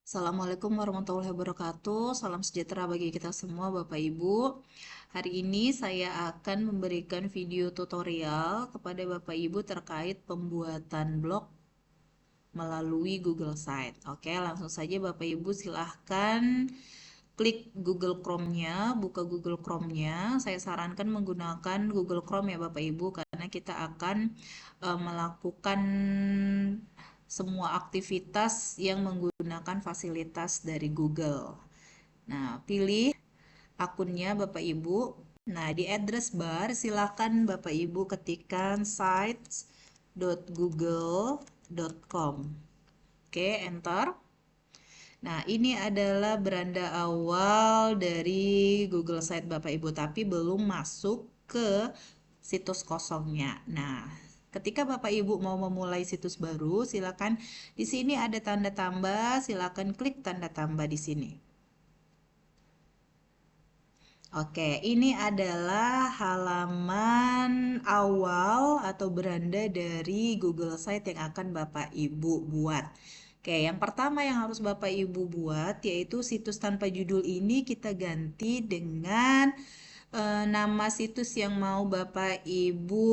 Assalamualaikum warahmatullahi wabarakatuh. Salam sejahtera bagi kita semua, Bapak Ibu. Hari ini saya akan memberikan video tutorial kepada Bapak Ibu terkait pembuatan blog melalui Google Site. Oke, langsung saja Bapak Ibu silahkan klik Google Chrome-nya, buka Google Chrome-nya. Saya sarankan menggunakan Google Chrome ya Bapak Ibu karena kita akan melakukan semua aktivitas yang menggunakan fasilitas dari Google. Nah, pilih akunnya Bapak Ibu. Nah, di address bar silakan Bapak Ibu ketikkan sites.google.com. Oke, enter. Nah, ini adalah beranda awal dari Google Site Bapak Ibu, tapi belum masuk ke situs kosongnya. Nah, ketika Bapak Ibu mau memulai situs baru, silakan di sini ada tanda tambah, silakan klik tanda tambah di sini. Oke, ini adalah halaman awal atau beranda dari Google Site yang akan Bapak Ibu buat. Oke, yang pertama yang harus Bapak Ibu buat yaitu situs tanpa judul ini kita ganti dengan nama situs yang mau Bapak Ibu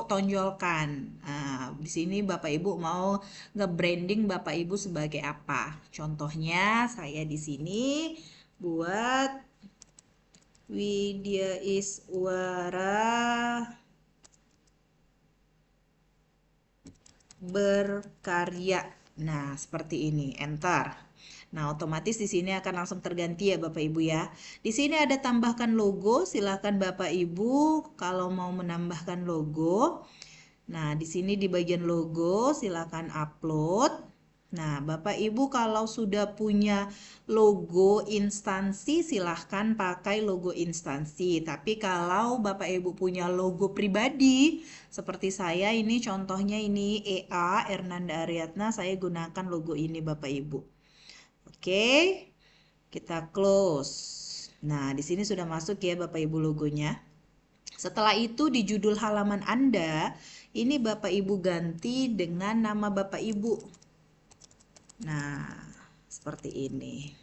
tonjolkan. Nah, di sini Bapak Ibu mau nge-branding Bapak Ibu sebagai apa? Contohnya saya di sini buat Widya Iswara berkarya. Nah, seperti ini. Enter. Nah, otomatis di sini akan langsung terganti ya Bapak Ibu ya. Di sini ada tambahkan logo, silakan Bapak Ibu kalau mau menambahkan logo. Nah, di sini di bagian logo silakan upload. Nah, Bapak Ibu kalau sudah punya logo instansi silahkan pakai logo instansi. Tapi kalau Bapak Ibu punya logo pribadi seperti saya ini contohnya ini EA Ernanda Ariadna, saya gunakan logo ini Bapak Ibu. Oke, kita close. Nah, di sini sudah masuk ya Bapak Ibu logonya. Setelah itu di judul halaman Anda, ini Bapak Ibu ganti dengan nama Bapak Ibu. Nah, seperti ini.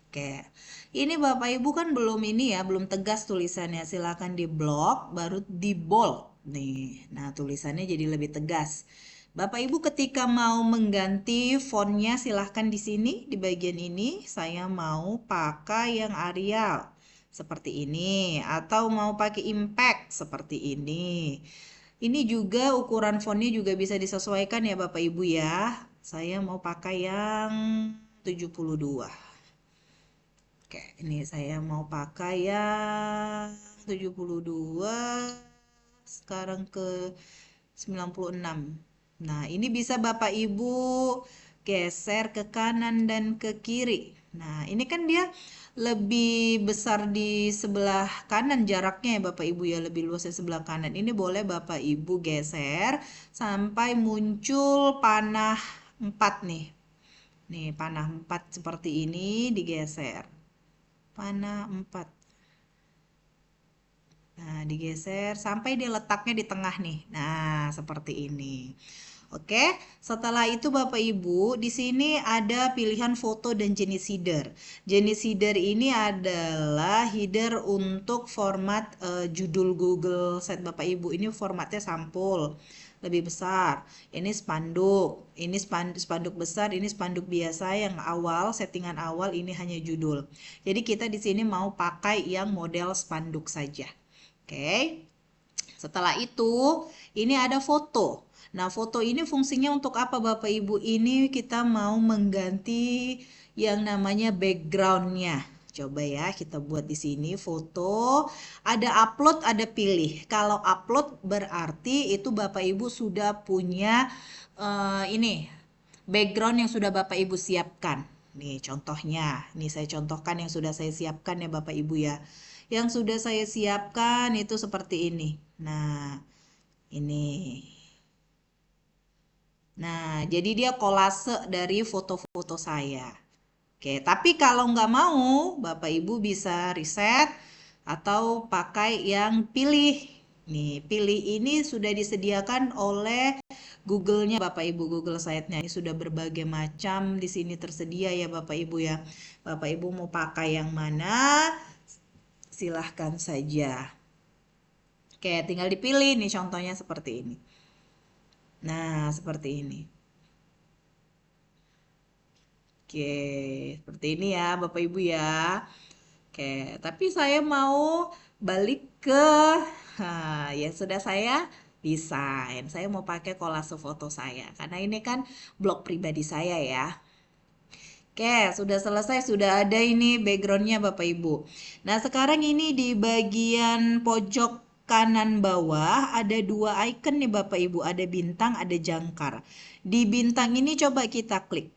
Oke, ini Bapak Ibu kan belum ini ya, belum tegas tulisannya. Silakan di blok, baru di bold. Nih, nah tulisannya jadi lebih tegas. Bapak Ibu ketika mau mengganti fontnya silahkan di sini, di bagian ini. Saya mau pakai yang Arial, seperti ini. Atau mau pakai impact, seperti ini. Ini juga ukuran fontnya juga bisa disesuaikan ya Bapak Ibu ya. Saya mau pakai yang 72. Oke, ini saya mau pakai yang 72 sekarang ke 96. Nah, ini bisa Bapak Ibu geser ke kanan dan ke kiri. Nah, ini kan dia lebih besar di sebelah kanan jaraknya ya Bapak Ibu ya, lebih luas di sebelah kanan. Ini boleh Bapak Ibu geser sampai muncul panah 4 nih. Nih, panah 4 seperti ini digeser. Panah 4. Nah, digeser sampai dia letaknya di tengah nih. Nah, seperti ini. Oke, setelah itu Bapak Ibu, di sini ada pilihan foto dan jenis header. Jenis header ini adalah header untuk format judul Google Site Bapak Ibu. Ini formatnya sampul, lebih besar. Ini spanduk, ini spanduk besar, ini spanduk biasa yang awal, settingan awal ini hanya judul. Jadi kita di sini mau pakai yang model spanduk saja. Oke. Setelah itu, ini ada foto. Nah, foto ini fungsinya untuk apa Bapak Ibu? Ini kita mau mengganti yang namanya backgroundnya. Coba ya, kita buat di sini foto. Ada upload, ada pilih. Kalau upload berarti itu Bapak Ibu sudah punya ini background yang sudah Bapak Ibu siapkan. Nih contohnya, nih saya contohkan yang sudah saya siapkan ya Bapak Ibu ya. Yang sudah saya siapkan itu seperti ini. Nah, ini. Nah, jadi dia kolase dari foto-foto saya. Oke, tapi kalau nggak mau, Bapak Ibu bisa reset atau pakai yang pilih. Nih, pilih ini sudah disediakan oleh Google-nya Bapak Ibu, Google Site-nya ini sudah berbagai macam di sini tersedia ya Bapak Ibu ya. Bapak Ibu mau pakai yang mana? Silahkan saja. Oke, tinggal dipilih nih contohnya seperti ini. Nah, seperti ini. Oke, seperti ini ya Bapak Ibu ya. Oke, tapi saya mau balik ke, ya sudah saya desain. Saya mau pakai kolase foto saya, karena ini kan blog pribadi saya ya. Oke, sudah selesai, sudah ada ini backgroundnya Bapak Ibu. Nah, sekarang ini di bagian pojok kanan bawah ada dua icon nih Bapak Ibu, ada bintang, ada jangkar. Di bintang ini coba kita klik.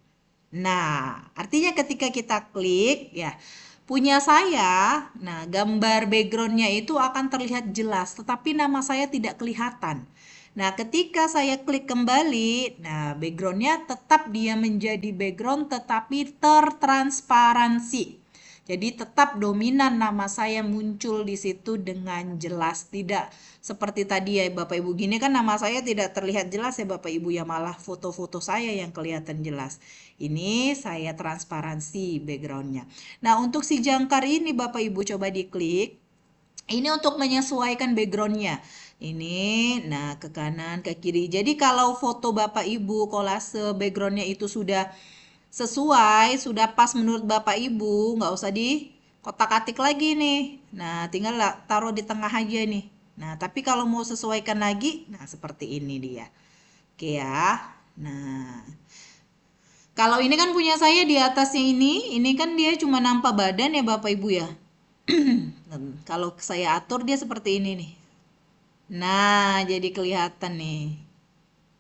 Nah, artinya ketika kita klik, ya, punya saya, nah gambar backgroundnya itu akan terlihat jelas, tetapi nama saya tidak kelihatan. Nah, ketika saya klik kembali, nah backgroundnya tetap dia menjadi background, tetapi tertransparansi. Jadi tetap dominan nama saya muncul di situ dengan jelas, tidak seperti tadi ya Bapak Ibu, gini kan nama saya tidak terlihat jelas ya Bapak Ibu ya, malah foto-foto saya yang kelihatan jelas. Ini saya transparansi backgroundnya. Nah, untuk si jangkar ini Bapak Ibu coba diklik. Ini untuk menyesuaikan backgroundnya. Ini, nah ke kanan, ke kiri. Jadi kalau foto Bapak Ibu, kolase backgroundnya itu sudah sesuai, sudah pas menurut Bapak Ibu, nggak usah di kotak-atik lagi nih. Nah, tinggal taruh di tengah aja nih. Nah, tapi kalau mau sesuaikan lagi, nah seperti ini dia. Oke ya. Nah, kalau ini kan punya saya di atasnya ini kan dia cuma nampak badan ya Bapak Ibu ya. Kalau saya atur dia seperti ini nih. Nah, jadi kelihatan nih.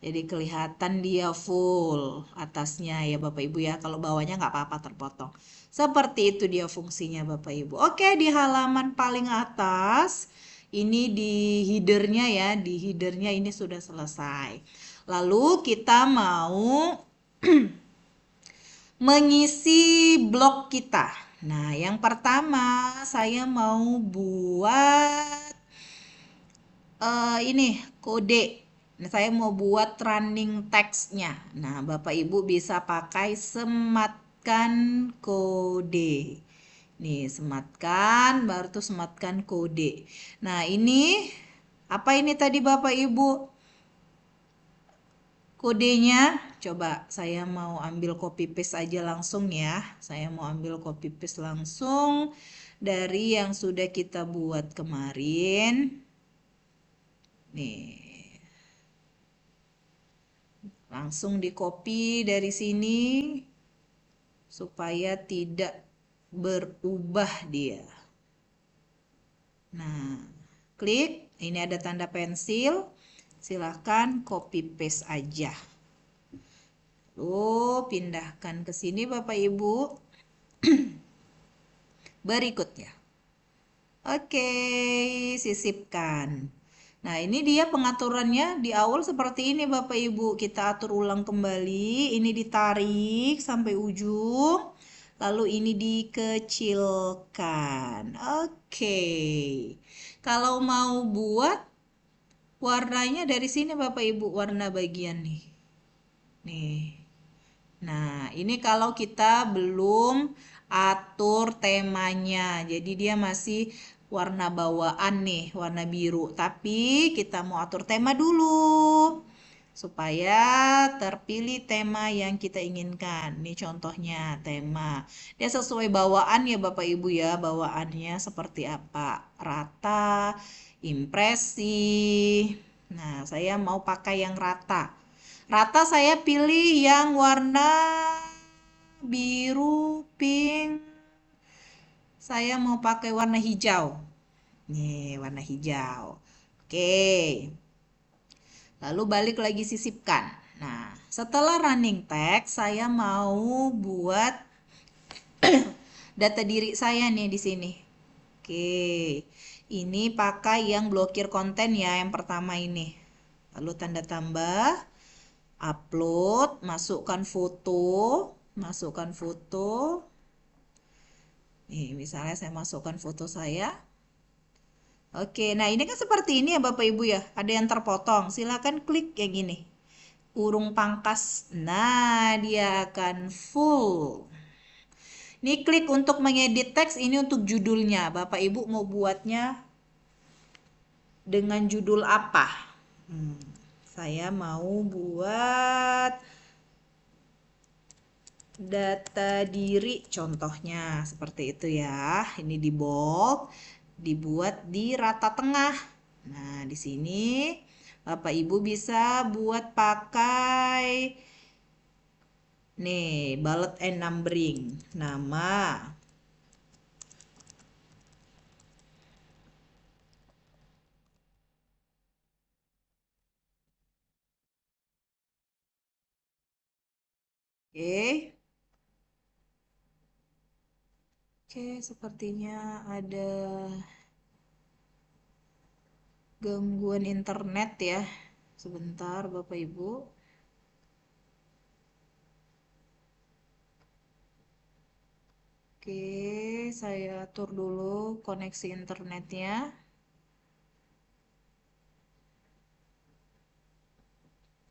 Jadi kelihatan dia full atasnya ya Bapak Ibu ya. Kalau bawahnya nggak apa-apa terpotong. Seperti itu dia fungsinya Bapak Ibu. Oke, di halaman paling atas ini di headernya ya. Di headernya ini sudah selesai. Lalu kita mau mengisi blog kita. Nah, yang pertama saya mau buat ini kode. Nah, saya mau buat running text-nya. Nah, Bapak Ibu bisa pakai sematkan kode. Nih, sematkan, baru tuh sematkan kode. Nah, ini apa ini tadi Bapak Ibu? Kodenya, coba saya mau ambil copy paste aja langsung ya. Saya mau ambil copy paste langsung dari yang sudah kita buat kemarin. Nih. Langsung di copy dari sini supaya tidak berubah dia. Nah, klik, ini ada tanda pensil. Silahkan copy paste aja. Lalu pindahkan ke sini Bapak Ibu. Berikutnya. Oke, sisipkan. Nah, ini dia pengaturannya di awal seperti ini Bapak Ibu. Kita atur ulang kembali. Ini ditarik sampai ujung. Lalu ini dikecilkan. Oke. Kalau mau buat warnanya dari sini Bapak Ibu, warna bagian nih. Nih. Nah, ini kalau kita belum atur temanya. Jadi dia masih warna bawaan nih, warna biru. Tapi kita mau atur tema dulu supaya terpilih tema yang kita inginkan. Ini contohnya tema. Dia sesuai bawaan ya Bapak Ibu ya, bawaannya seperti apa? Rata, impresi. Nah, saya mau pakai yang rata. Rata saya pilih yang warna biru, pink. Saya mau pakai warna hijau. Nih, warna hijau. Oke. Lalu balik lagi sisipkan. Nah, setelah running text, saya mau buat data diri saya nih di sini. Oke. Ini pakai yang blokir konten ya, yang pertama ini. Lalu tanda tambah, upload, masukkan foto. Nih, misalnya saya masukkan foto saya. Oke, nah ini kan seperti ini ya Bapak Ibu ya. Ada yang terpotong. Silakan klik yang gini. urung pangkas. Nah, dia akan full. Ini klik untuk mengedit teks, ini untuk judulnya. Bapak Ibu mau buatnya dengan judul apa? Saya mau buat data diri contohnya seperti itu ya. Ini di bold, dibuat di rata tengah. Nah, di sini Bapak Ibu bisa buat pakai nih, bullet and numbering. Nama. Oke. Oke, sepertinya ada gangguan internet ya. Sebentar, Bapak Ibu. Oke, saya atur dulu koneksi internetnya.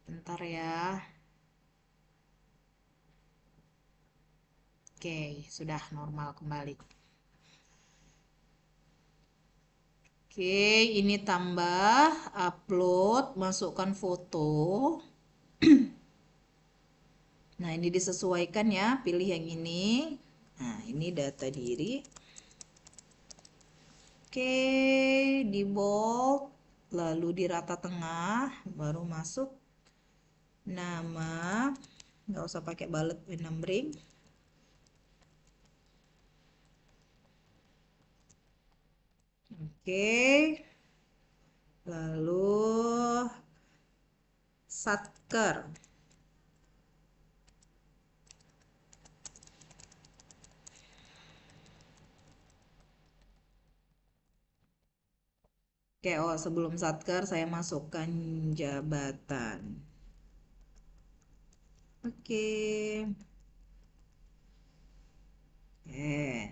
Bentar ya. Oke, sudah normal kembali. Oke, ini tambah, upload, masukkan foto. Nah, ini disesuaikan ya, pilih yang ini. Nah, ini data diri. Oke, di bold, lalu di rata tengah, baru masuk nama. Nggak usah pakai bullet and numbering. Oke, lalu satker. Oke, oh sebelum satker saya masukkan jabatan. Oke.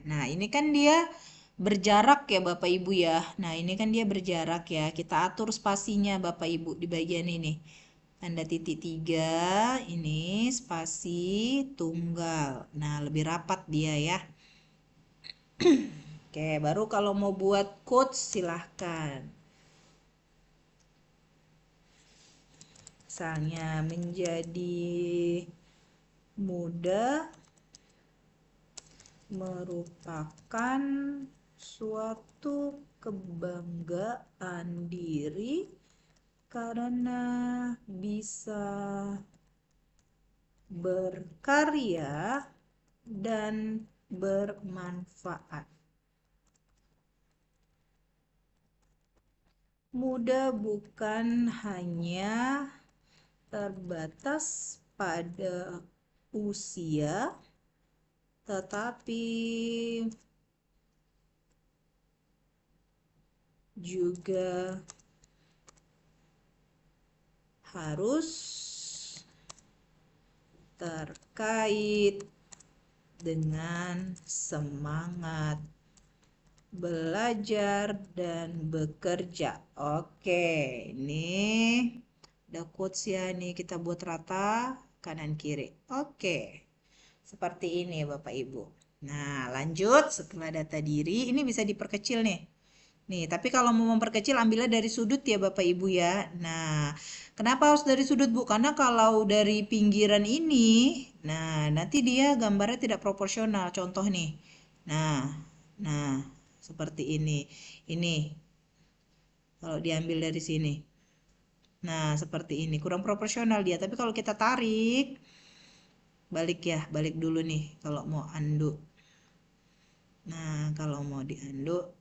Nah ini kan dia berjarak ya Bapak Ibu ya. Nah ini kan dia berjarak ya. Kita atur spasinya Bapak Ibu di bagian ini. Tanda titik 3, ini spasi tunggal. Nah lebih rapat dia ya. Oke, baru kalau mau buat quotes silahkan. Misalnya menjadi mudah merupakan suatu kebanggaan diri karena bisa berkarya dan bermanfaat. Mudah bukan hanya terbatas pada usia, tetapi juga harus terkait dengan semangat belajar dan bekerja. Oke, ini udah quotes ya, nih kita buat rata kanan kiri. Oke, seperti ini Bapak Ibu. Nah, lanjut setelah data diri, ini bisa diperkecil nih. Nih, tapi kalau mau memperkecil ambilnya dari sudut ya Bapak Ibu ya. Nah, kenapa harus dari sudut Bu? Karena kalau dari pinggiran ini, nah nanti dia gambarnya tidak proporsional. Contoh nih. Nah, seperti ini. Ini kalau diambil dari sini. Nah, seperti ini. Kurang proporsional dia. Tapi kalau kita tarik, balik ya, balik dulu nih kalau mau undo. Nah, kalau mau di undo,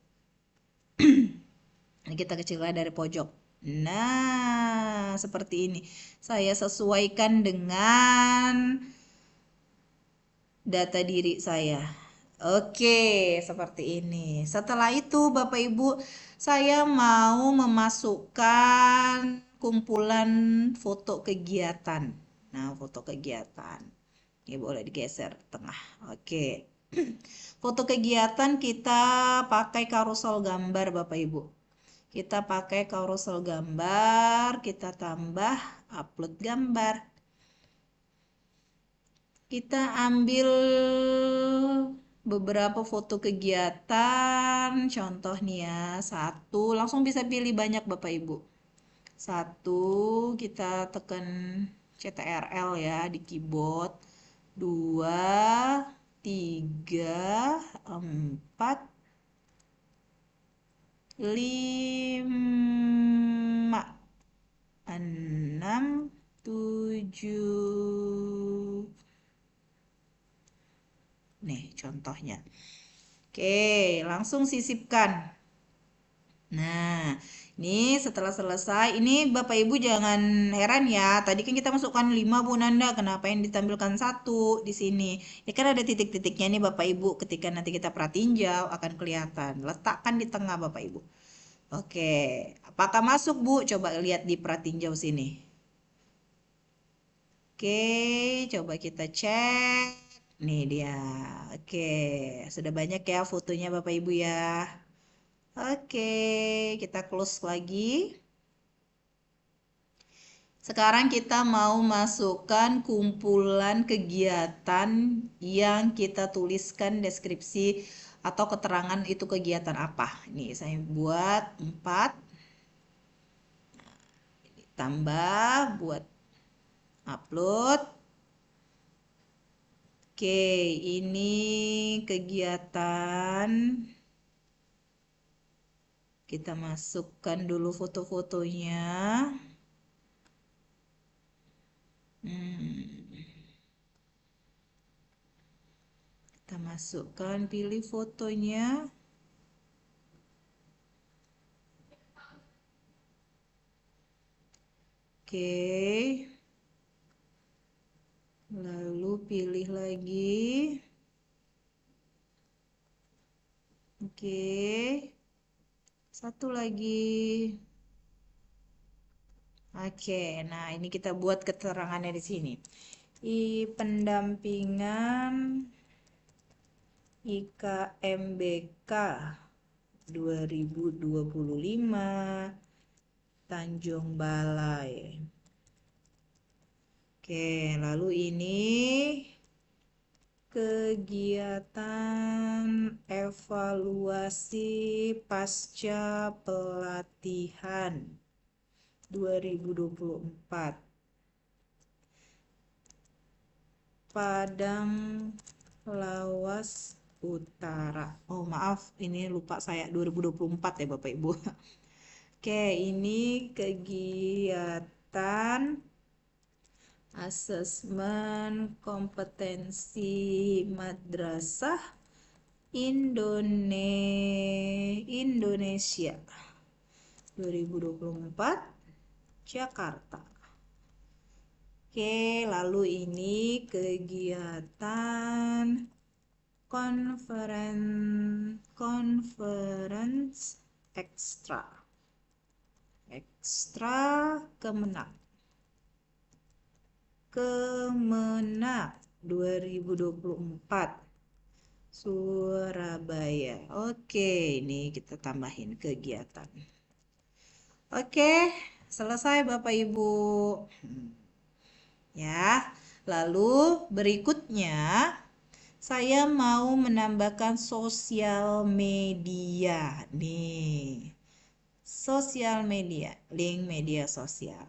ini kita kecilkan dari pojok. Nah, seperti ini. Saya sesuaikan dengan data diri saya. Oke, seperti ini. Setelah itu, Bapak Ibu, saya mau memasukkan kumpulan foto kegiatan. Nah, foto kegiatan. Ini boleh digeser tengah. Oke. Foto kegiatan kita pakai karusel gambar, Bapak Ibu. Kita pakai carousel gambar, kita tambah upload gambar. Kita ambil beberapa foto kegiatan, contoh nih ya, satu, langsung bisa pilih banyak Bapak Ibu. Satu, kita tekan CTRL ya di keyboard. Dua, tiga, empat, lima, enam, tujuh. Nih contohnya. Oke, langsung sisipkan. Nah, ini setelah selesai, ini Bapak Ibu jangan heran ya. Tadi kan kita masukkan 5 Bu Nanda, kenapa yang ditampilkan satu di sini? Ya kan ada titik-titiknya nih Bapak Ibu. Ketika nanti kita pratinjau akan kelihatan. Letakkan di tengah Bapak Ibu. Oke, apakah masuk Bu? Coba lihat di pratinjau sini. Oke, coba kita cek. Nih dia. Oke, sudah banyak ya fotonya Bapak Ibu ya. Oke, kita close lagi. Sekarang kita mau masukkan kumpulan kegiatan yang kita tuliskan deskripsi atau keterangan itu kegiatan apa. Nih, saya buat 4. Tambah buat upload. Oke, ini kegiatan. Kita masukkan dulu foto-fotonya. Kita masukkan, pilih fotonya. Oke. Lalu pilih lagi. Oke. Satu lagi. Oke, nah ini kita buat keterangannya di sini. Pendampingan IKMBK 2025 Tanjung Balai. Oke, lalu ini kegiatan evaluasi pasca pelatihan 2024 Padang Lawas Utara. Oh maaf, ini lupa saya 2024 ya Bapak Ibu. Oke, ini kegiatan asesmen kompetensi madrasah Indonesia 2024 Jakarta. Oke, lalu ini kegiatan conference extra Kemenak 2024 Surabaya. Oke, ini kita tambahin kegiatan. Oke, selesai Bapak Ibu. Ya, lalu berikutnya saya mau menambahkan sosial media. Nih, sosial media, link media sosial.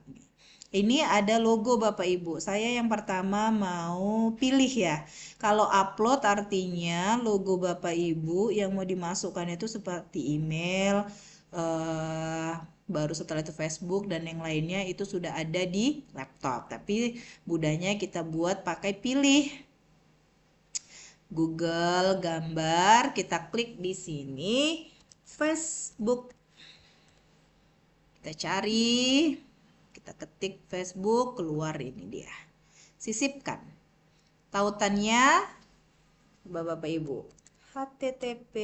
Ini ada logo Bapak Ibu. Saya yang pertama mau pilih ya. Kalau upload artinya logo Bapak Ibu yang mau dimasukkan itu seperti email, baru setelah itu Facebook dan yang lainnya itu sudah ada di laptop. Tapi budaya kita buat pakai pilih Google gambar, kita klik di sini Facebook. Kita cari, kita ketik Facebook, keluar ini dia. Sisipkan. Tautannya Bapak Ibu. http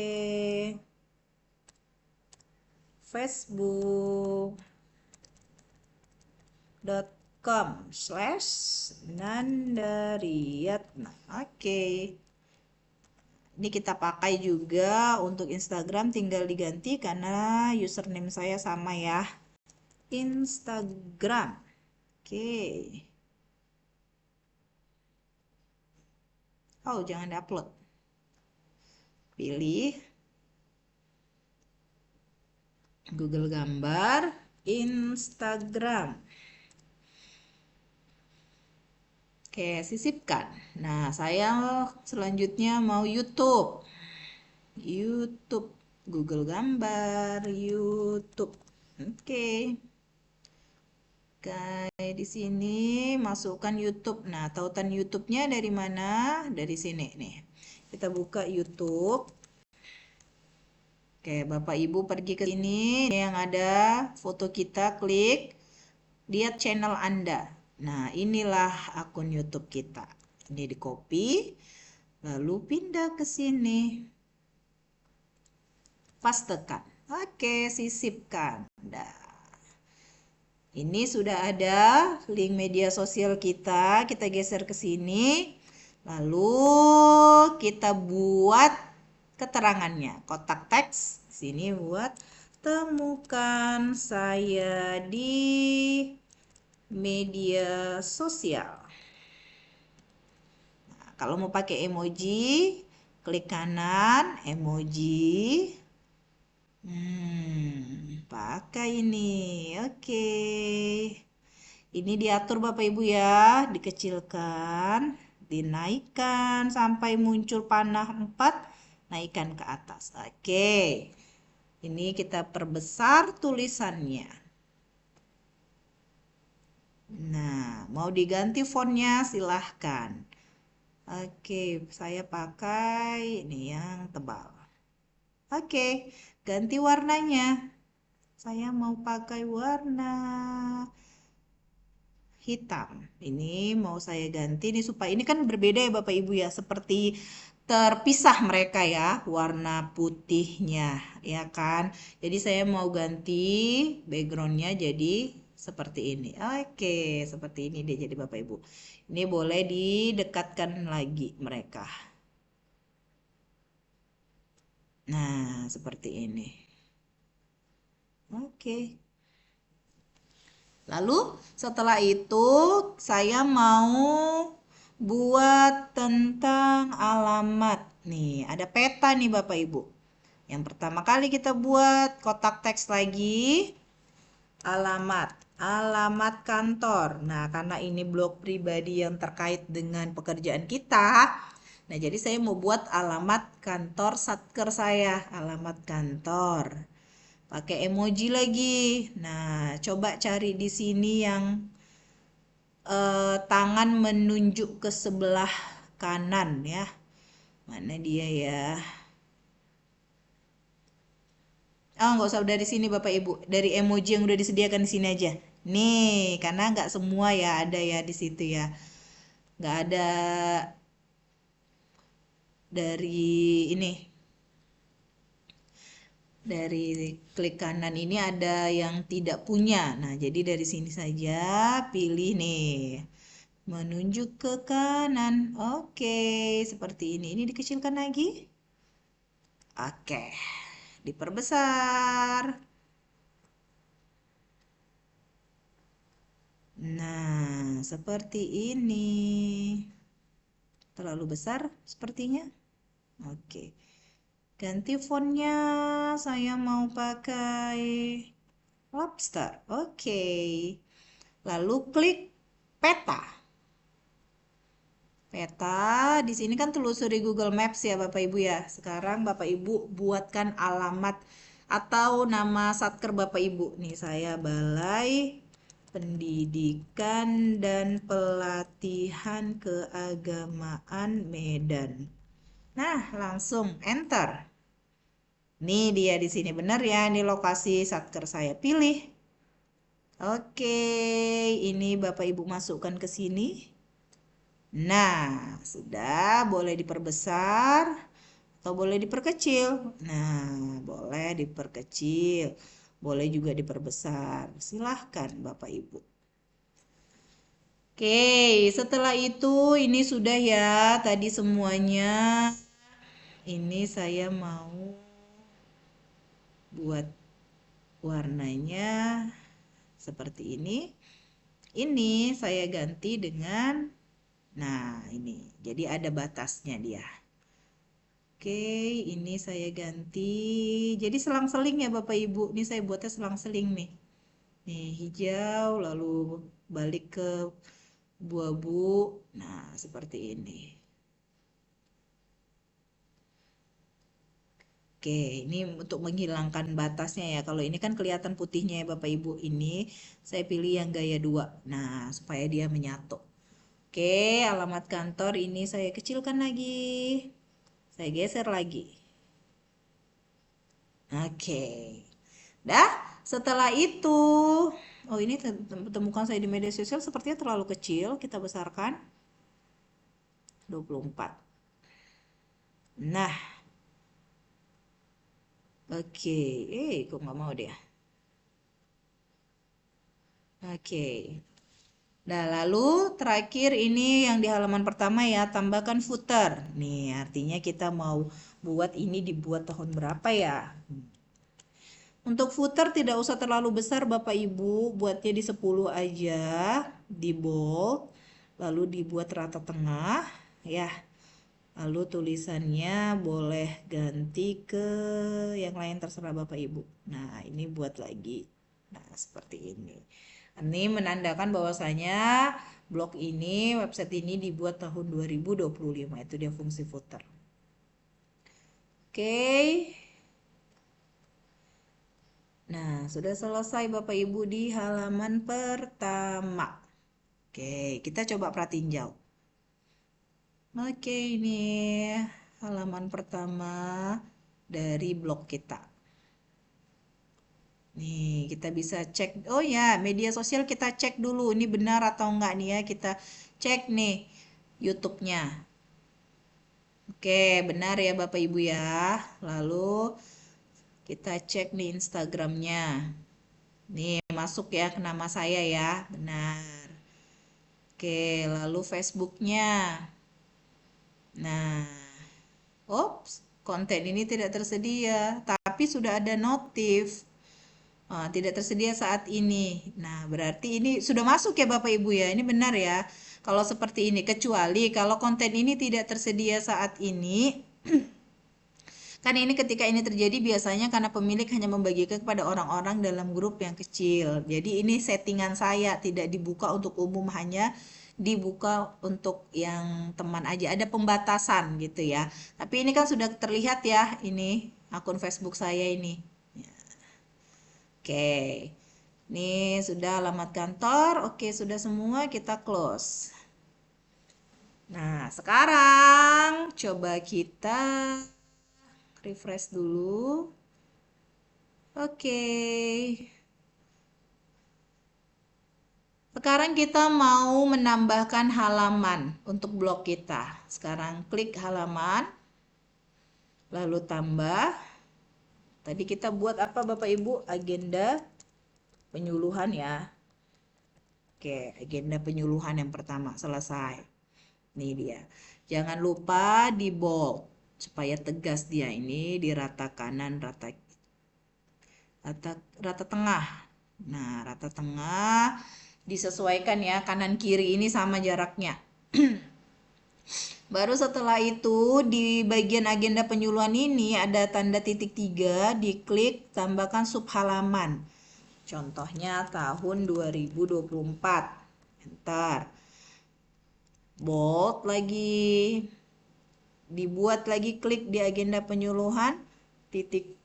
facebook.com/Nandariatna. Oke. Ini kita pakai juga untuk Instagram, tinggal diganti karena username saya sama ya. Instagram. Oke. Oh, jangan diupload. Pilih Google Gambar, Instagram. Oke, sisipkan. Nah, saya selanjutnya mau YouTube. YouTube, Google Gambar, YouTube. Oke. Kayak di sini masukkan YouTube. Nah, tautan YouTube-nya dari mana? Dari sini nih. Kita buka YouTube. Oke, Bapak Ibu pergi ke sini. Ini yang ada foto kita, klik. Lihat channel Anda. Nah, inilah akun YouTube kita. Ini di copy, lalu pindah ke sini. Pastekan. Oke, sisipkan. Nah, ini sudah ada link media sosial kita. Kita geser ke sini. Lalu kita buat keterangannya. Kotak teks. Sini buat temukan saya di media sosial. Nah, kalau mau pakai emoji, klik kanan, emoji. Pakai ini. Oke. Ini diatur Bapak Ibu ya, dikecilkan, dinaikkan sampai muncul panah 4, naikkan ke atas. Oke. Ini kita perbesar tulisannya. Nah, mau diganti fontnya silahkan. Oke, saya pakai ini yang tebal. Oke, ganti warnanya. Saya mau pakai warna hitam. Ini mau saya ganti nih supaya ini kan berbeda ya Bapak Ibu ya, seperti terpisah mereka ya, warna putihnya ya kan. Jadi saya mau ganti backgroundnya jadi seperti ini. Oke, seperti ini deh jadi Bapak Ibu. Ini boleh didekatkan lagi mereka. Nah, seperti ini. Oke. Lalu setelah itu saya mau buat tentang alamat. Nih, ada peta nih Bapak Ibu. Yang pertama kali kita buat kotak teks lagi. Alamat. Alamat kantor. Nah, karena ini blog pribadi yang terkait dengan pekerjaan kita. Nah, jadi saya mau buat alamat kantor Satker saya. Alamat kantor. Pakai emoji lagi. Nah, coba cari di sini yang tangan menunjuk ke sebelah kanan ya. Mana dia ya? Oh, nggak usah dari sini Bapak Ibu. Dari emoji yang udah disediakan di sini aja. Nih, karena nggak semua ya ada ya di situ ya. Nggak ada dari ini. Dari klik kanan ini ada yang tidak punya. Nah, jadi dari sini saja pilih nih. Menunjuk ke kanan. Oke, seperti ini. Ini dikecilkan lagi. Oke, diperbesar. Nah, seperti ini. Terlalu besar sepertinya. Oke. Ganti fontnya. Saya mau pakai lobster. Oke. Lalu klik peta. Peta di sini kan telusuri Google Maps ya Bapak Ibu ya. Sekarang Bapak Ibu buatkan alamat atau nama satker Bapak Ibu. Nih saya Balai Pendidikan dan Pelatihan Keagamaan Medan. Nah, langsung enter. Nih dia di sini benar ya, ini lokasi satker saya pilih. Oke, ini Bapak Ibu masukkan ke sini. Nah, sudah boleh diperbesar atau boleh diperkecil. Nah, boleh diperkecil, boleh juga diperbesar. Silahkan Bapak Ibu. Oke, setelah itu ini sudah ya tadi semuanya ini saya mau buat warnanya seperti ini. Ini saya ganti dengan, nah ini, jadi ada batasnya dia. Oke, ini saya ganti, jadi selang-seling ya Bapak Ibu. Ini saya buatnya selang-seling nih. Nih hijau, lalu balik ke bu-abu. Nah, seperti ini. Oke, ini untuk menghilangkan batasnya ya. Kalau ini kan kelihatan putihnya ya Bapak Ibu. Ini saya pilih yang gaya 2. Nah, supaya dia menyatu. Oke, alamat kantor ini saya kecilkan lagi. Saya geser lagi. Oke. Dah, setelah itu, oh ini temukan saya di media sosial sepertinya terlalu kecil. Kita besarkan 24. Nah, oke. Kok nggak mau dia? Oke. Nah, lalu terakhir ini yang di halaman pertama ya, tambahkan footer. Nih, artinya kita mau buat ini dibuat tahun berapa ya? Untuk footer tidak usah terlalu besar Bapak Ibu, buatnya di 10 aja, di bold, lalu dibuat rata tengah, ya. Lalu tulisannya boleh ganti ke yang lain terserah Bapak Ibu. Nah, ini buat lagi. Nah, seperti ini. Ini menandakan bahwasanya blog ini, website ini dibuat tahun 2025. Itu dia fungsi footer. Oke. Nah, sudah selesai Bapak Ibu di halaman pertama. Oke, kita coba perhatiin jauh. Oke, ini halaman pertama dari blog kita. Nih, kita bisa cek. Oh ya, media sosial kita cek dulu. Ini benar atau enggak nih ya. Kita cek nih YouTube-nya. Oke, benar ya Bapak Ibu ya. Lalu kita cek nih Instagram-nya. Nih, masuk ya ke nama saya ya. Benar. Oke, lalu Facebook-nya. Nah, ops, konten ini tidak tersedia, tapi sudah ada notif. Tidak tersedia saat ini. Nah, berarti ini sudah masuk ya Bapak Ibu ya. Ini benar ya. Kalau seperti ini, kecuali kalau konten ini tidak tersedia saat ini, kan ini ketika ini terjadi biasanya karena pemilik hanya membagikan kepada orang-orang dalam grup yang kecil. Jadi ini settingan saya, tidak dibuka untuk umum, hanya dibuka untuk yang teman aja. Ada pembatasan gitu ya. Tapi ini kan sudah terlihat ya, ini akun Facebook saya ini. Oke, ini sudah alamat kantor. Oke, sudah semua, kita close. Nah, sekarang coba kita refresh dulu. Oke. Sekarang kita mau menambahkan halaman untuk blog kita. Sekarang klik halaman, lalu tambah. Tadi kita buat apa Bapak Ibu? Agenda penyuluhan ya. Oke, agenda penyuluhan yang pertama selesai. Nih dia. Jangan lupa di bold supaya tegas dia. Ini di rata kanan, rata tengah. Nah, rata tengah disesuaikan ya, kanan kiri ini sama jaraknya. Baru setelah itu di bagian agenda penyuluhan ini ada tanda titik 3, diklik tambahkan subhalaman. Contohnya tahun 2024. Enter. Bold lagi. Dibuat lagi, klik di agenda penyuluhan, titik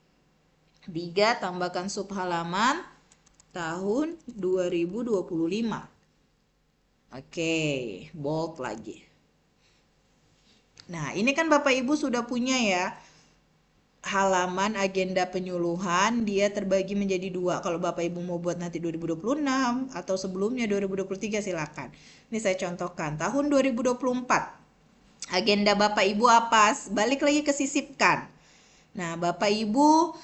3, tambahkan subhalaman tahun 2025. Oke, bold lagi. Nah, ini kan Bapak Ibu sudah punya ya halaman agenda penyuluhan, dia terbagi menjadi 2. Kalau Bapak Ibu mau buat nanti 2026 atau sebelumnya 2023 silakan. Ini saya contohkan tahun 2024. Agenda Bapak Ibu apa? Balik lagi ke sisipkan. Nah, Bapak Ibu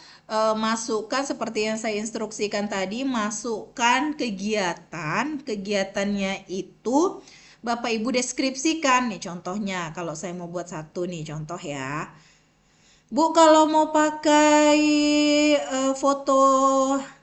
masukkan seperti yang saya instruksikan tadi, masukkan kegiatan. Kegiatannya itu Bapak Ibu deskripsikan nih, contohnya kalau saya mau buat satu nih contoh ya. Bu, kalau mau pakai foto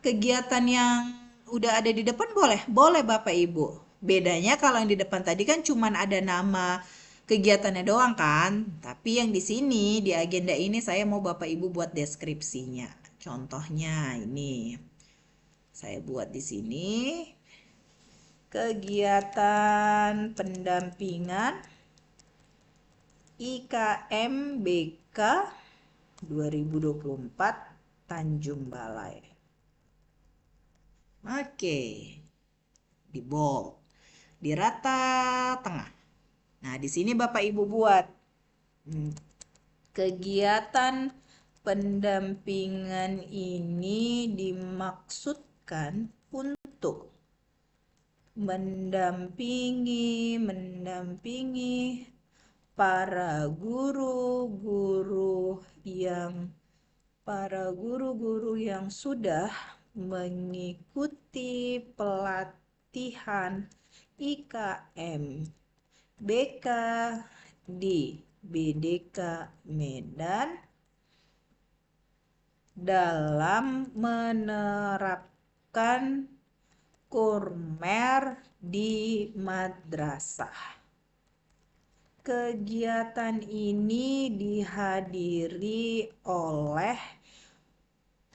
kegiatan yang udah ada di depan boleh, boleh Bapak Ibu. Bedanya kalau yang di depan tadi kan cuman ada nama kegiatannya doang kan, tapi yang di sini di agenda ini saya mau Bapak Ibu buat deskripsinya. Contohnya ini saya buat di sini kegiatan pendampingan IKM BK 2024 Tanjung Balai. Oke, di bold, di rata tengah. Nah, di sini Bapak Ibu buat kegiatan pendampingan ini dimaksudkan untuk mendampingi para guru-guru yang sudah mengikuti pelatihan IKM BK di BDK Medan dalam menerapkan kurmer di madrasah. Kegiatan ini dihadiri oleh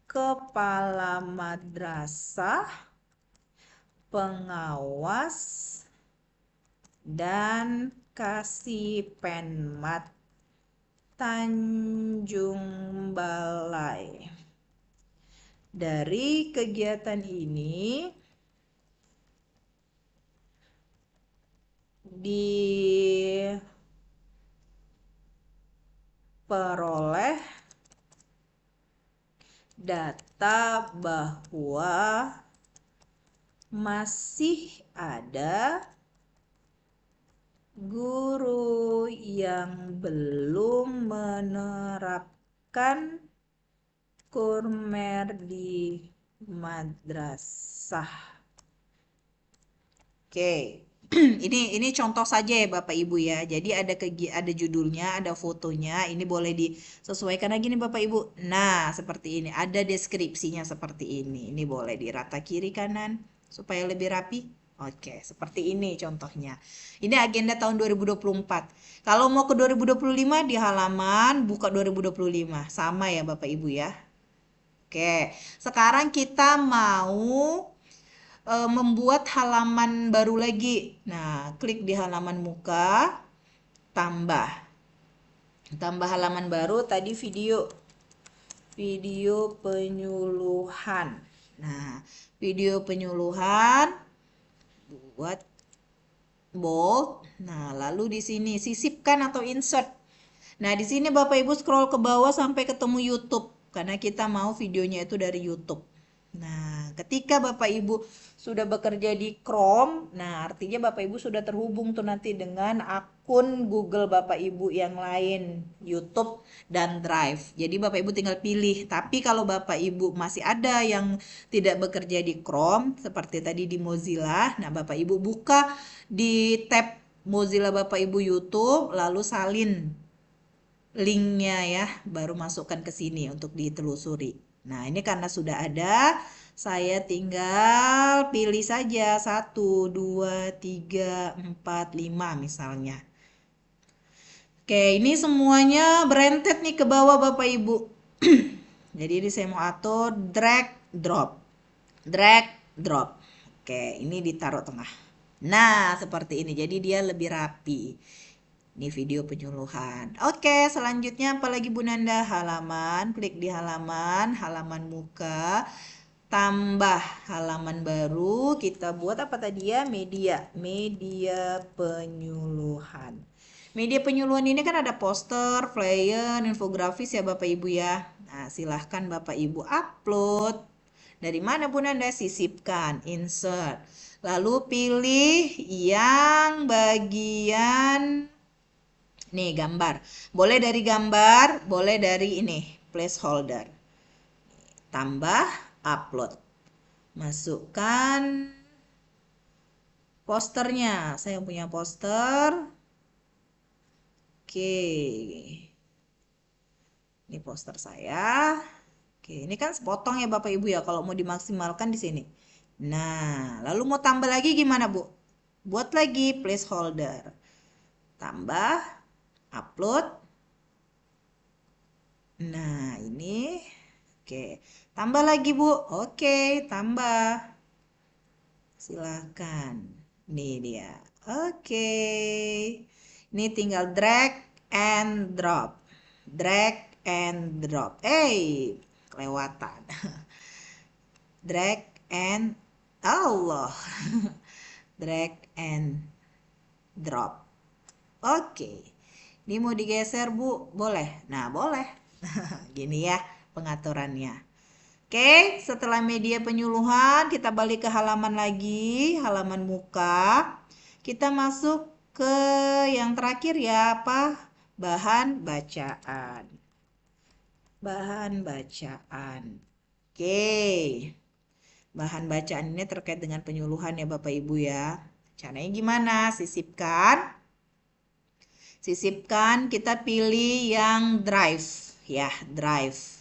kepala madrasah, pengawas, dan Kasipenmat Tanjung Balai. Dari kegiatan ini diperoleh data bahwa masih ada guru yang belum menerapkan kurmer di madrasah. Oke. Ini contoh saja ya Bapak Ibu ya. Jadi ada judulnya, ada fotonya. Ini boleh disesuaikan lagi nih Bapak Ibu. Nah, seperti ini. Ada deskripsinya seperti ini. Ini boleh di rata kiri kanan supaya lebih rapi. Oke, seperti ini contohnya. Ini agenda tahun 2024. Kalau mau ke 2025 di halaman buka 2025. Sama ya Bapak Ibu ya. Oke, sekarang kita mau membuat halaman baru lagi. Nah, klik di halaman muka, tambah halaman baru. Tadi video penyuluhan. Nah, video penyuluhan buat bold. Nah, lalu di sini sisipkan atau insert. Nah, di sini Bapak Ibu scroll ke bawah sampai ketemu YouTube karena kita mau videonya itu dari YouTube. Nah, ketika Bapak Ibu sudah bekerja di Chrome, nah artinya Bapak Ibu sudah terhubung tuh nanti dengan akun Google Bapak Ibu yang lain, YouTube dan Drive. Jadi Bapak Ibu tinggal pilih. Tapi kalau Bapak Ibu masih ada yang tidak bekerja di Chrome, seperti tadi di Mozilla, nah Bapak Ibu buka di tab Mozilla Bapak Ibu YouTube, lalu salin linknya ya, baru masukkan ke sini untuk ditelusuri. Nah, ini karena sudah ada, saya tinggal pilih saja 1, 2, 3, 4, 5 misalnya. Oke, ini semuanya berentet nih ke bawah Bapak Ibu. Jadi ini saya mau atur drag drop. Drag drop. Oke, ini ditaruh tengah. Nah, seperti ini. Jadi dia lebih rapi. Ini video penyuluhan. Oke, selanjutnya apalagi Bu Nanda? Halaman, klik di halaman muka, tambah halaman baru, kita buat apa tadi ya? Media penyuluhan. Media penyuluhan ini kan ada poster, flyer, infografis ya Bapak Ibu ya. Nah, silahkan Bapak Ibu upload. Dari mana Bu Nanda? Sisipkan, insert. Lalu pilih yang bagian nih gambar. Boleh dari gambar, boleh dari ini, placeholder. Tambah, upload. Masukkan posternya. Saya punya poster. Oke. Ini poster saya. Oke, ini kan sepotong ya Bapak Ibu ya, kalau mau dimaksimalkan di sini. Nah, lalu mau tambah lagi gimana Bu? Buat lagi placeholder. Tambah, upload. Nah, ini. Oke, tambah lagi Bu. Oke, tambah. Silakan. Nih dia. Oke. Ini tinggal drag and drop. Drag and drop. Kelewatan. Drag and Allah. Drag and drop. Oke. Ini mau digeser, Bu? Boleh? Nah, boleh. Gini ya pengaturannya. Oke, setelah media penyuluhan, kita balik ke halaman lagi, halaman muka. Kita masuk ke yang terakhir ya, apa? Bahan bacaan. Bahan bacaan. Oke. Bahan bacaan ini terkait dengan penyuluhan ya Bapak Ibu ya. Caranya gimana? Sisipkan. Sisipkan, kita pilih yang drive ya, drive.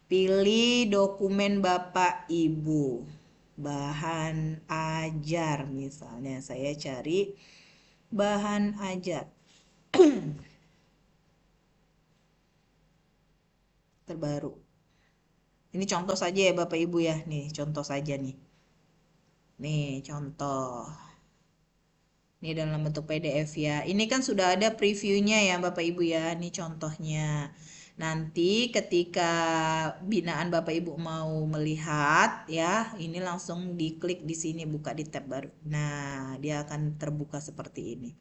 Pilih dokumen Bapak Ibu. Bahan ajar misalnya, saya cari bahan ajar. Terbaru. Ini contoh saja ya Bapak Ibu ya. Nih, contoh saja nih. Nih, contoh. Ini dalam bentuk PDF ya. Ini kan sudah ada previewnya ya Bapak Ibu ya. Ini contohnya. Nanti ketika binaan Bapak Ibu mau melihat ya, ini langsung diklik di sini, buka di tab baru. Nah, dia akan terbuka seperti ini.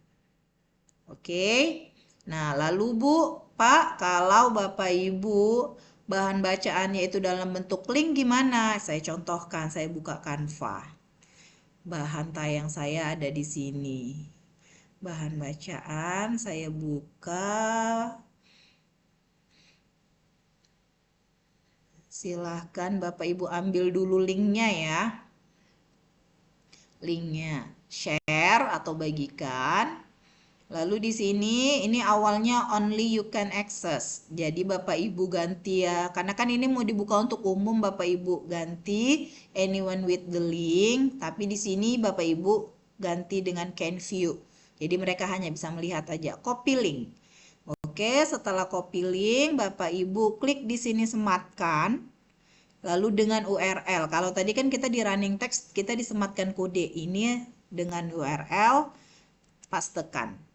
Oke. Nah, lalu Bu, Pak, kalau Bapak Ibu bahan bacaannya itu dalam bentuk link gimana? Saya contohkan, saya buka Canva. Bahan tayang saya ada di sini. Bahan bacaan saya buka. Silahkan Bapak Ibu ambil dulu linknya ya. Linknya share atau bagikan. Lalu di sini ini awalnya only you can access. Jadi Bapak Ibu ganti ya. Karena kan ini mau dibuka untuk umum, Bapak Ibu ganti anyone with the link. Tapi di sini Bapak Ibu ganti dengan can view. Jadi mereka hanya bisa melihat aja. Copy link. Oke, setelah copy link, Bapak Ibu klik di sini sematkan. Lalu dengan URL. Kalau tadi kan kita di running text, kita disematkan kode. Ini dengan URL, pastekan.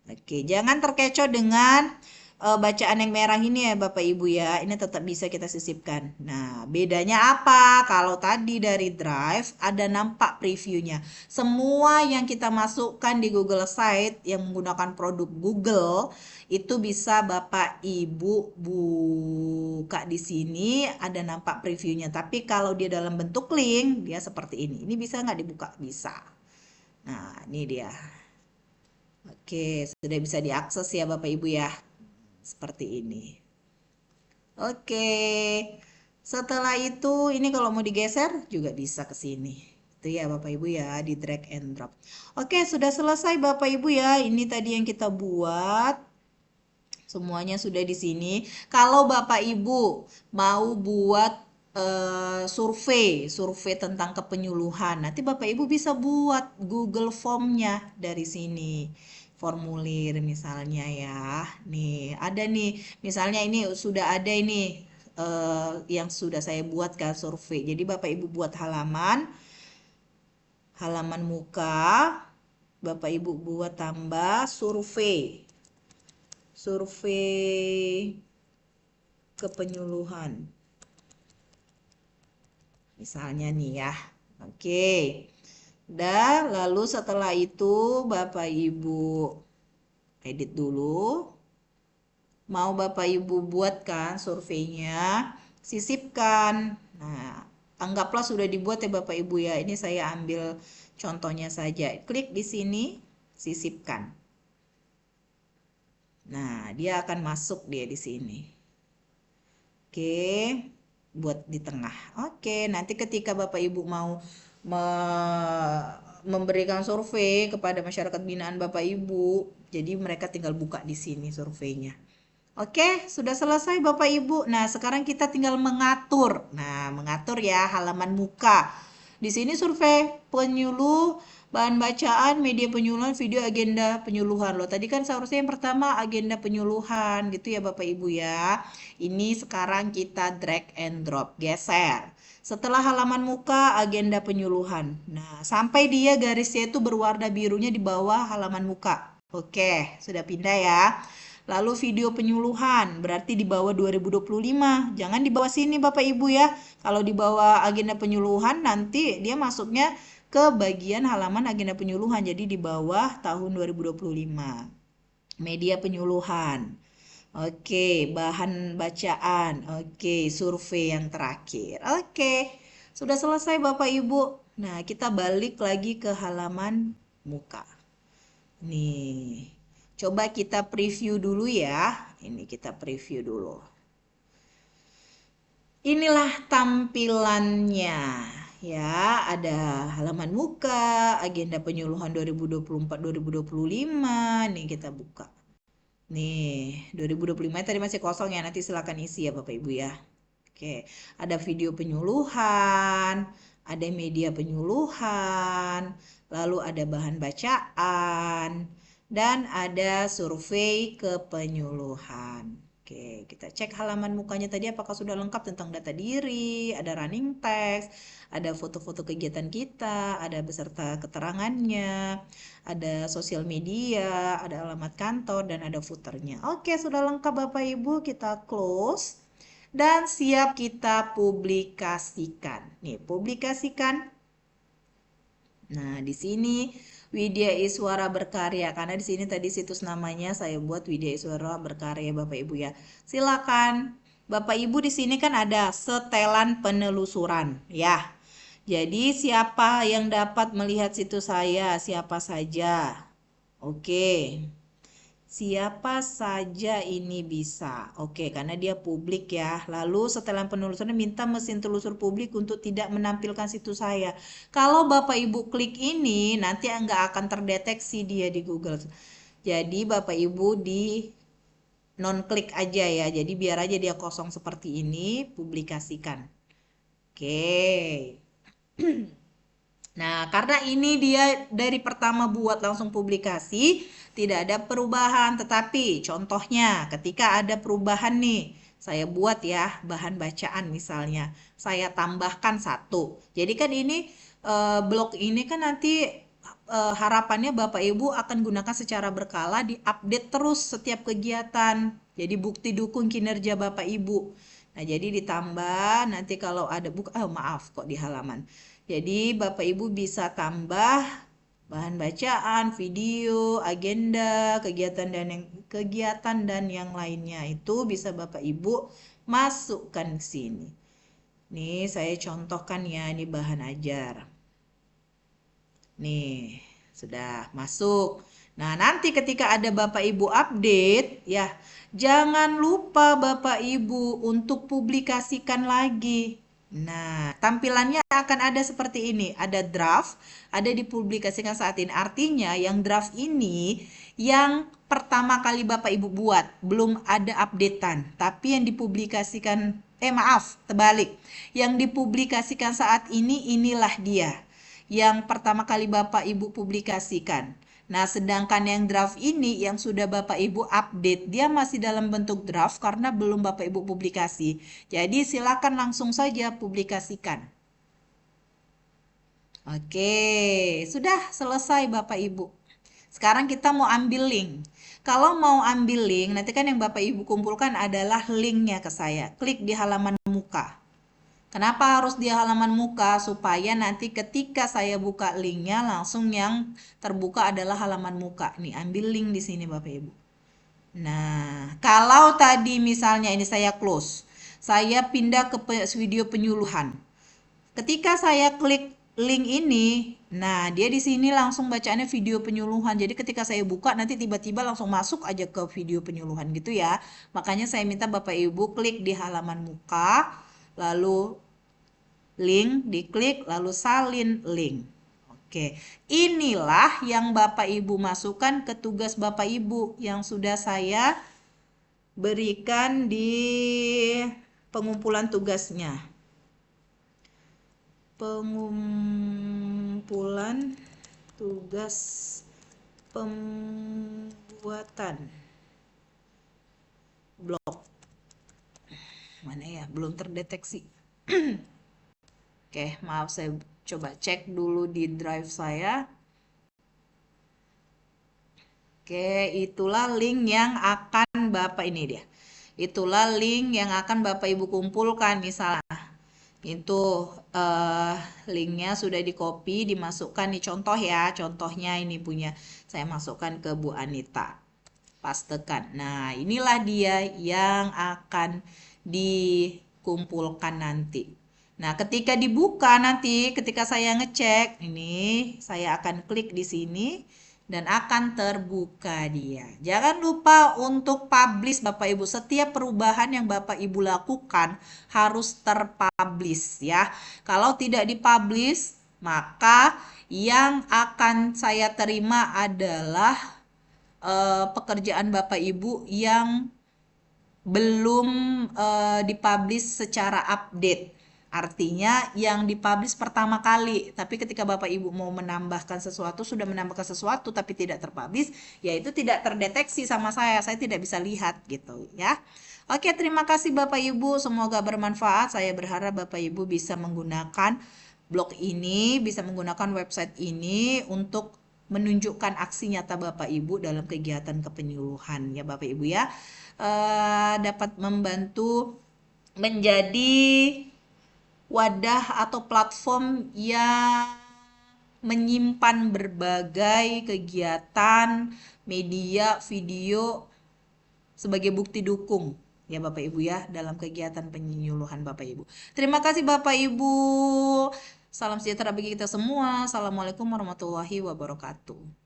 Oke, jangan terkecoh dengan bacaan yang merah ini ya Bapak Ibu ya. Ini tetap bisa kita sisipkan. Nah, bedanya apa? Kalau tadi dari Drive ada nampak previewnya. Semua yang kita masukkan di Google Site yang menggunakan produk Google itu bisa Bapak Ibu buka di sini, ada nampak previewnya. Tapi kalau dia dalam bentuk link, dia seperti ini. Ini bisa nggak dibuka? Bisa. Nah, ini dia. Oke, sudah bisa diakses ya Bapak Ibu ya. Seperti ini. Oke. Setelah itu ini kalau mau digeser juga bisa ke sini. Itu ya Bapak Ibu ya, di drag and drop. Oke, sudah selesai Bapak Ibu ya. Ini tadi yang kita buat. Semuanya sudah di sini. Kalau Bapak Ibu mau buat survei tentang kepenyuluhan, nanti Bapak Ibu bisa buat Google Form-nya dari sini. Formulir misalnya ya. Nih, ada nih. Misalnya ini sudah ada ini yang sudah saya buat kan survei. Jadi Bapak Ibu buat halaman muka. Bapak Ibu buat tambah survei kepenyuluhan. Misalnya nih ya. Oke. Udah, lalu setelah itu Bapak Ibu edit dulu. Mau Bapak Ibu buatkan surveinya, sisipkan. Nah, anggaplah sudah dibuat ya Bapak Ibu ya. Ini saya ambil contohnya saja. Klik di sini, sisipkan. Nah, dia akan masuk dia di sini. Oke, buat di tengah. Oke, nanti ketika Bapak Ibu mau memberikan survei kepada masyarakat binaan Bapak Ibu, jadi mereka tinggal buka di sini surveinya. Oke, sudah selesai Bapak Ibu. Nah, sekarang kita tinggal mengatur. Nah, mengatur ya halaman muka. Di sini survei penyuluh, bahan bacaan, media penyuluhan, video agenda penyuluhan. Loh, tadi kan seharusnya yang pertama agenda penyuluhan gitu ya Bapak Ibu ya. Ini sekarang kita drag and drop, geser. Setelah halaman muka, agenda penyuluhan. Nah, sampai dia garisnya itu berwarna birunya di bawah halaman muka. Oke, sudah pindah ya. Lalu video penyuluhan, berarti di bawah 2025. Jangan di bawah sini Bapak Ibu ya. Kalau di bawah agenda penyuluhan nanti dia masuknya ke bagian halaman agenda penyuluhan. Jadi di bawah tahun 2025. Media penyuluhan. Oke, bahan bacaan. Oke, survei yang terakhir. Oke, sudah selesai Bapak Ibu. Nah, kita balik lagi ke halaman muka. Nih, coba kita preview dulu ya. Ini kita preview dulu. Inilah tampilannya. Ya, ada halaman muka, agenda penyuluhan 2024-2025. Nih kita buka. Nih, 2025 tadi masih kosong ya. Nanti silakan isi ya Bapak Ibu ya. Oke, ada video penyuluhan, ada media penyuluhan, lalu ada bahan bacaan, dan ada survei kepenyuluhan. Oke, kita cek halaman mukanya tadi apakah sudah lengkap tentang data diri, ada running text, ada foto-foto kegiatan kita, ada beserta keterangannya, ada sosial media, ada alamat kantor, dan ada footernya. Oke, sudah lengkap Bapak Ibu, kita close. Dan siap kita publikasikan. Nih, publikasikan. Nah, di sini Widya Iswara Berkarya karena di sini tadi situs namanya saya buat Widya Iswara Berkarya Bapak Ibu ya. Silakan. Bapak Ibu di sini kan ada setelan penelusuran ya. Jadi siapa yang dapat melihat situs saya? Siapa saja? Oke. Siapa saja ini bisa. Oke, karena dia publik ya. Lalu setelah penelusuran minta mesin telusur publik untuk tidak menampilkan situs saya. Kalau Bapak Ibu klik ini, nanti nggak akan terdeteksi dia di Google. Jadi Bapak Ibu di non klik aja ya. Jadi biar aja dia kosong seperti ini, publikasikan. Oke. Nah, karena ini dia dari pertama buat langsung publikasi, tidak ada perubahan. Tetapi contohnya ketika ada perubahan nih, saya buat ya bahan bacaan misalnya, saya tambahkan satu. Jadi kan ini blog ini kan nanti harapannya Bapak Ibu akan gunakan secara berkala, diupdate terus setiap kegiatan. Jadi bukti dukung kinerja Bapak Ibu. Nah, jadi ditambah nanti kalau ada maaf kok di halaman. Jadi Bapak Ibu bisa tambah bahan bacaan, video, agenda, kegiatan dan yang lainnya itu bisa Bapak Ibu masukkan ke sini. Nih saya contohkan ya, ini bahan ajar. Nih, sudah masuk. Nah, nanti ketika ada Bapak Ibu update ya, jangan lupa Bapak Ibu untuk publikasikan lagi. Nah, tampilannya akan ada seperti ini. Ada draft, ada dipublikasikan saat ini. Artinya yang draft ini yang pertama kali Bapak Ibu buat, belum ada updatean. Tapi yang dipublikasikan, terbalik. Yang dipublikasikan saat ini inilah dia. Yang pertama kali Bapak Ibu publikasikan. Nah, sedangkan yang draft ini yang sudah Bapak Ibu update, dia masih dalam bentuk draft karena belum Bapak Ibu publikasi. Jadi silakan langsung saja publikasikan. Oke, sudah selesai Bapak Ibu. Sekarang kita mau ambil link. Kalau mau ambil link, nanti kan yang Bapak Ibu kumpulkan adalah linknya ke saya. Klik di halaman muka. Kenapa harus di halaman muka? Supaya nanti ketika saya buka linknya langsung yang terbuka adalah halaman muka. Nih, ambil link di sini Bapak Ibu. Nah, kalau tadi misalnya ini saya close, saya pindah ke video penyuluhan. Ketika saya klik link ini, nah dia di sini langsung bacaannya video penyuluhan. Jadi ketika saya buka nanti tiba-tiba langsung masuk aja ke video penyuluhan gitu ya. Makanya saya minta Bapak Ibu klik di halaman muka, lalu link, diklik, lalu salin link. Oke, inilah yang Bapak Ibu masukkan ke tugas Bapak Ibu yang sudah saya berikan di pengumpulan tugasnya. Pengumpulan tugas pembuatan blog. Mana ya? Belum terdeteksi. Oke, maaf, saya coba cek dulu di drive saya. Oke, itulah link yang akan Bapak ini dia. Itulah link yang akan Bapak Ibu kumpulkan misalnya. Itu linknya sudah di copy, dimasukkan di contoh ya. Contohnya ini punya saya masukkan ke Bu Anita. Pastekan. Nah, inilah dia yang akan dikumpulkan nanti. Nah, ketika dibuka nanti, ketika saya ngecek, ini saya akan klik di sini dan akan terbuka dia. Jangan lupa untuk publish Bapak Ibu. Setiap perubahan yang Bapak Ibu lakukan harus terpublish ya. Kalau tidak dipublish, maka yang akan saya terima adalah pekerjaan Bapak Ibu yang belum dipublish secara update. Artinya yang dipublish pertama kali, tapi ketika Bapak Ibu mau menambahkan sesuatu, sudah menambahkan sesuatu tapi tidak terpublish, yaitu tidak terdeteksi sama saya tidak bisa lihat gitu ya. Oke, terima kasih Bapak Ibu, semoga bermanfaat. Saya berharap Bapak Ibu bisa menggunakan blog ini, bisa menggunakan website ini untuk menunjukkan aksi nyata Bapak Ibu dalam kegiatan kepenyuluhan ya Bapak Ibu ya. Dapat membantu menjadi wadah atau platform yang menyimpan berbagai kegiatan, media, video sebagai bukti dukung ya Bapak Ibu ya dalam kegiatan penyuluhan Bapak Ibu. Terima kasih Bapak Ibu. Salam sejahtera bagi kita semua. Assalamualaikum warahmatullahi wabarakatuh.